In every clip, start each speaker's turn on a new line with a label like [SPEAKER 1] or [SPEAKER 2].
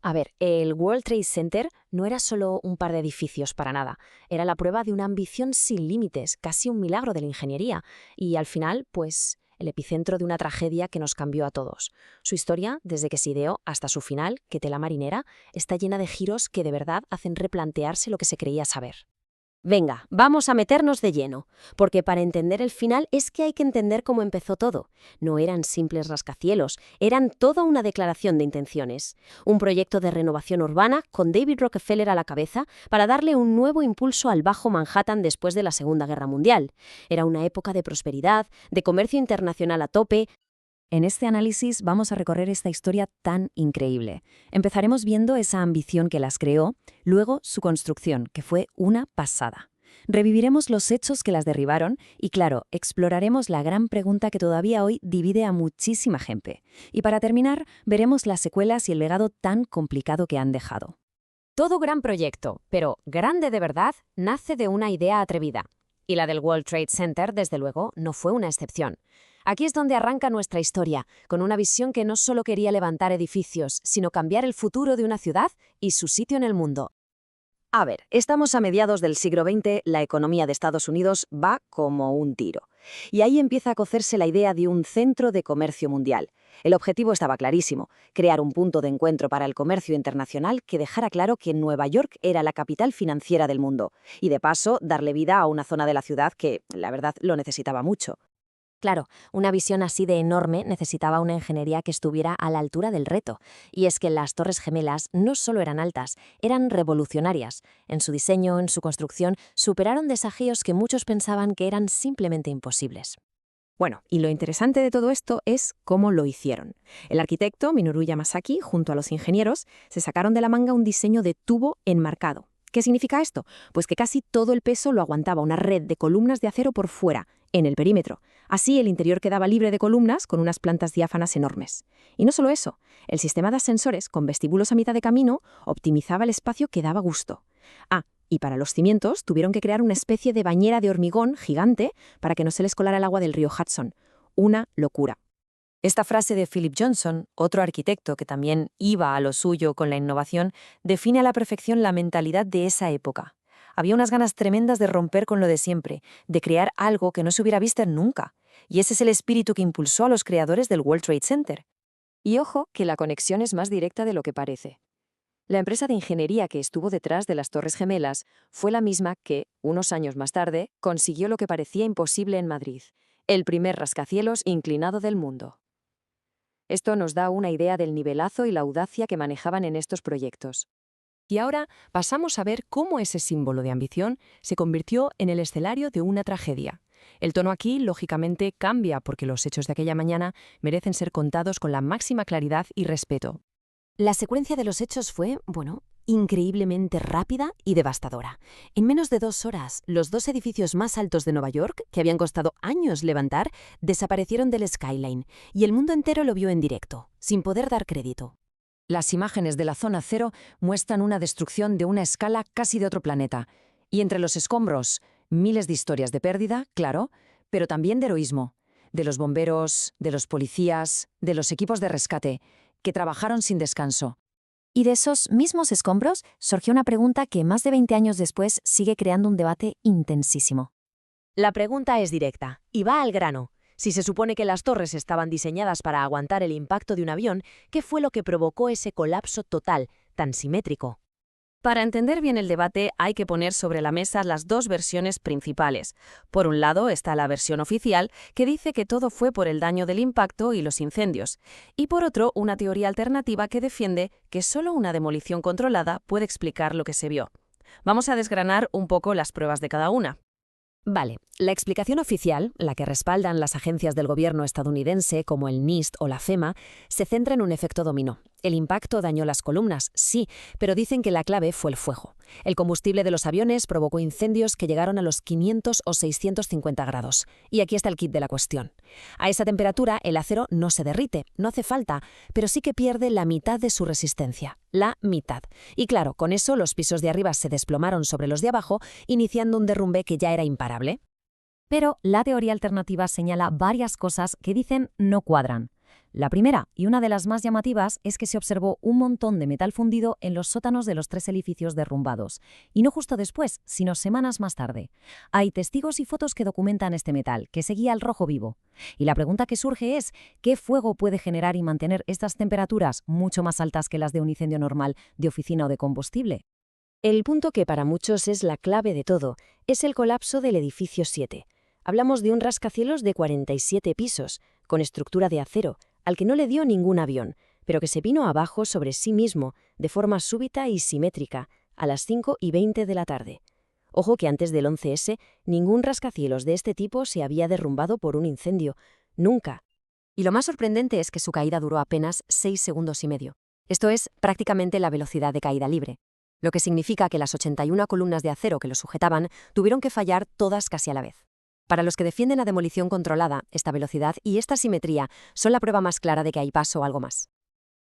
[SPEAKER 1] A ver, el World Trade Center no era solo un par de edificios para nada, era la prueba de una ambición sin límites, casi un milagro de la ingeniería, y al final, pues, el epicentro de una tragedia que nos cambió a todos. Su historia, desde que se ideó hasta su final, que tela marinera, está llena de giros que de verdad hacen replantearse lo que se creía saber.
[SPEAKER 2] Venga, vamos a meternos de lleno, porque para entender el final es que hay que entender cómo empezó todo. No eran simples rascacielos, eran toda una declaración de intenciones. Un proyecto de renovación urbana con David Rockefeller a la cabeza para darle un nuevo impulso al Bajo Manhattan después de la Segunda Guerra Mundial. Era una época de prosperidad, de comercio internacional a tope.
[SPEAKER 1] En este análisis vamos a recorrer esta historia tan increíble. Empezaremos viendo esa ambición que las creó, luego su construcción, que fue una pasada. Reviviremos los hechos que las derribaron y, claro, exploraremos la gran pregunta que todavía hoy divide a muchísima gente. Y para terminar, veremos las secuelas y el legado tan complicado que han dejado.
[SPEAKER 2] Todo gran proyecto, pero grande de verdad, nace de una idea atrevida. Y la del World Trade Center, desde luego, no fue una excepción. Aquí es donde arranca nuestra historia, con una visión que no solo quería levantar edificios, sino cambiar el futuro de una ciudad y su sitio en el mundo.
[SPEAKER 1] A ver, estamos a mediados del siglo XX, la economía de Estados Unidos va como un tiro. Y ahí empieza a cocerse la idea de un centro de comercio mundial. El objetivo estaba clarísimo, crear un punto de encuentro para el comercio internacional que dejara claro que Nueva York era la capital financiera del mundo, y de paso darle vida a una zona de la ciudad que, la verdad, lo necesitaba mucho.
[SPEAKER 2] Claro, una visión así de enorme necesitaba una ingeniería que estuviera a la altura del reto. Y es que las Torres Gemelas no solo eran altas, eran revolucionarias. En su diseño, en su construcción, superaron desafíos que muchos pensaban que eran simplemente imposibles.
[SPEAKER 1] Bueno, y lo interesante de todo esto es cómo lo hicieron. El arquitecto Minoru Yamasaki, junto a los ingenieros, se sacaron de la manga un diseño de tubo enmarcado. ¿Qué significa esto? Pues que casi todo el peso lo aguantaba una red de columnas de acero por fuera, en el perímetro. Así el interior quedaba libre de columnas con unas plantas diáfanas enormes. Y no solo eso, el sistema de ascensores, con vestíbulos a mitad de camino, optimizaba el espacio que daba gusto. Y para los cimientos tuvieron que crear una especie de bañera de hormigón gigante para que no se les colara el agua del río Hudson. Una locura. Esta frase de Philip Johnson, otro arquitecto que también iba a lo suyo con la innovación, define a la perfección la mentalidad de esa época. Había unas ganas tremendas de romper con lo de siempre, de crear algo que no se hubiera visto nunca. Y ese es el espíritu que impulsó a los creadores del World Trade Center. Y ojo, que la conexión es más directa de lo que parece. La empresa de ingeniería que estuvo detrás de las Torres Gemelas fue la misma que, unos años más tarde, consiguió lo que parecía imposible en Madrid, el primer rascacielos inclinado del mundo. Esto nos da una idea del nivelazo y la audacia que manejaban en estos proyectos. Y ahora pasamos a ver cómo ese símbolo de ambición se convirtió en el escenario de una tragedia. El tono aquí, lógicamente, cambia porque los hechos de aquella mañana merecen ser contados con la máxima claridad y respeto. La secuencia de los hechos fue, increíblemente rápida y devastadora. En menos de 2 horas, los 2 edificios más altos de Nueva York, que habían costado años levantar, desaparecieron del skyline, y el mundo entero lo vio en directo, sin poder dar crédito. Las imágenes de la zona cero muestran una destrucción de una escala casi de otro planeta. Y entre los escombros, miles de historias de pérdida, claro, pero también de heroísmo. De los bomberos, de los policías, de los equipos de rescate, que trabajaron sin descanso. Y de esos mismos escombros surgió una pregunta que más de 20 años después sigue creando un debate intensísimo.
[SPEAKER 2] La pregunta es directa y va al grano. Si se supone que las torres estaban diseñadas para aguantar el impacto de un avión, ¿qué fue lo que provocó ese colapso total, tan simétrico?
[SPEAKER 1] Para entender bien el debate hay que poner sobre la mesa las 2 versiones principales. Por un lado está la versión oficial, que dice que todo fue por el daño del impacto y los incendios. Y por otro, una teoría alternativa que defiende que solo una demolición controlada puede explicar lo que se vio. Vamos a desgranar un poco las pruebas de cada una.
[SPEAKER 2] Vale, la explicación oficial, la que respaldan las agencias del gobierno estadounidense como el NIST o la FEMA, se centra en un efecto dominó. El impacto dañó las columnas, sí, pero dicen que la clave fue el fuego. El combustible de los aviones provocó incendios que llegaron a los 500 o 650 grados. Y aquí está el kit de la cuestión. A esa temperatura el acero no se derrite, no hace falta, pero sí que pierde la mitad de su resistencia. La mitad. Y claro, con eso los pisos de arriba se desplomaron sobre los de abajo, iniciando un derrumbe que ya era imparable. Pero la teoría alternativa señala varias cosas que dicen no cuadran. La primera, y una de las más llamativas, es que se observó un montón de metal fundido en los sótanos de los 3 edificios derrumbados. Y no justo después, sino semanas más tarde. Hay testigos y fotos que documentan este metal, que seguía al rojo vivo. Y la pregunta que surge es, ¿qué fuego puede generar y mantener estas temperaturas mucho más altas que las de un incendio normal de oficina o de combustible?
[SPEAKER 1] El punto que para muchos es la clave de todo es el colapso del edificio 7. Hablamos de un rascacielos de 47 pisos, con estructura de acero, al que no le dio ningún avión, pero que se vino abajo sobre sí mismo de forma súbita y simétrica a las 5:20 de la tarde. Ojo que antes del 11S, ningún rascacielos de este tipo se había derrumbado por un incendio. Nunca. Y lo más sorprendente es que su caída duró apenas 6 segundos y medio. Esto es prácticamente la velocidad de caída libre, lo que significa que las 81 columnas de acero que lo sujetaban tuvieron que fallar todas casi a la vez. Para los que defienden la demolición controlada, esta velocidad y esta simetría son la prueba más clara de que hay paso o algo más.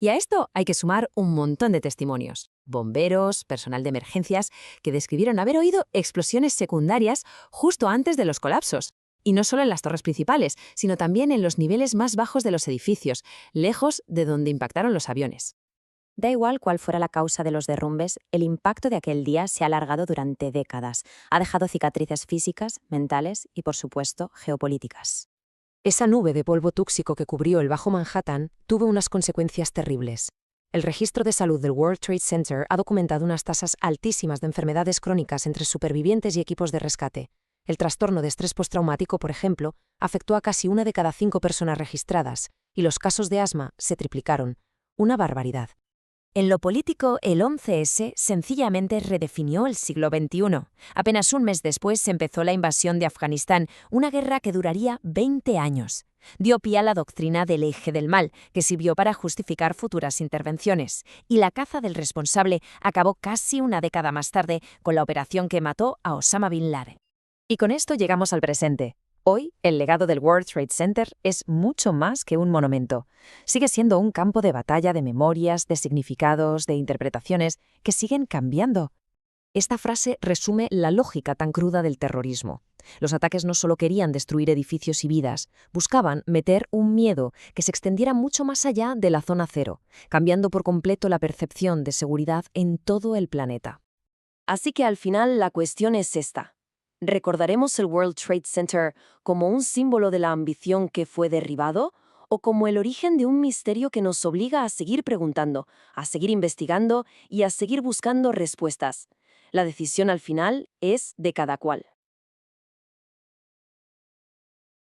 [SPEAKER 1] Y a esto hay que sumar un montón de testimonios. Bomberos, personal de emergencias, que describieron haber oído explosiones secundarias justo antes de los colapsos. Y no solo en las torres principales, sino también en los niveles más bajos de los edificios, lejos de donde impactaron los aviones. Da igual cuál fuera la causa de los derrumbes, el impacto de aquel día se ha alargado durante décadas. Ha dejado cicatrices físicas, mentales y, por supuesto, geopolíticas. Esa nube de polvo tóxico que cubrió el Bajo Manhattan tuvo unas consecuencias terribles. El registro de salud del World Trade Center ha documentado unas tasas altísimas de enfermedades crónicas entre supervivientes y equipos de rescate. El trastorno de estrés postraumático, por ejemplo, afectó a casi 1 de cada 5 personas registradas, y los casos de asma se triplicaron. Una barbaridad. En lo político, el 11S sencillamente redefinió el siglo XXI. Apenas un mes después se empezó la invasión de Afganistán, una guerra que duraría 20 años. Dio pie a la doctrina del eje del mal, que sirvió para justificar futuras intervenciones. Y la caza del responsable acabó casi una década más tarde con la operación que mató a Osama Bin Laden. Y con esto llegamos al presente. Hoy, el legado del World Trade Center es mucho más que un monumento. Sigue siendo un campo de batalla de memorias, de significados, de interpretaciones que siguen cambiando. Esta frase resume la lógica tan cruda del terrorismo. Los ataques no solo querían destruir edificios y vidas, buscaban meter un miedo que se extendiera mucho más allá de la zona cero, cambiando por completo la percepción de seguridad en todo el planeta. Así que al final la cuestión es esta. ¿Recordaremos el World Trade Center como un símbolo de la ambición que fue derribado o como el origen de un misterio que nos obliga a seguir preguntando, a seguir investigando y a seguir buscando respuestas? La decisión al final es de cada cual.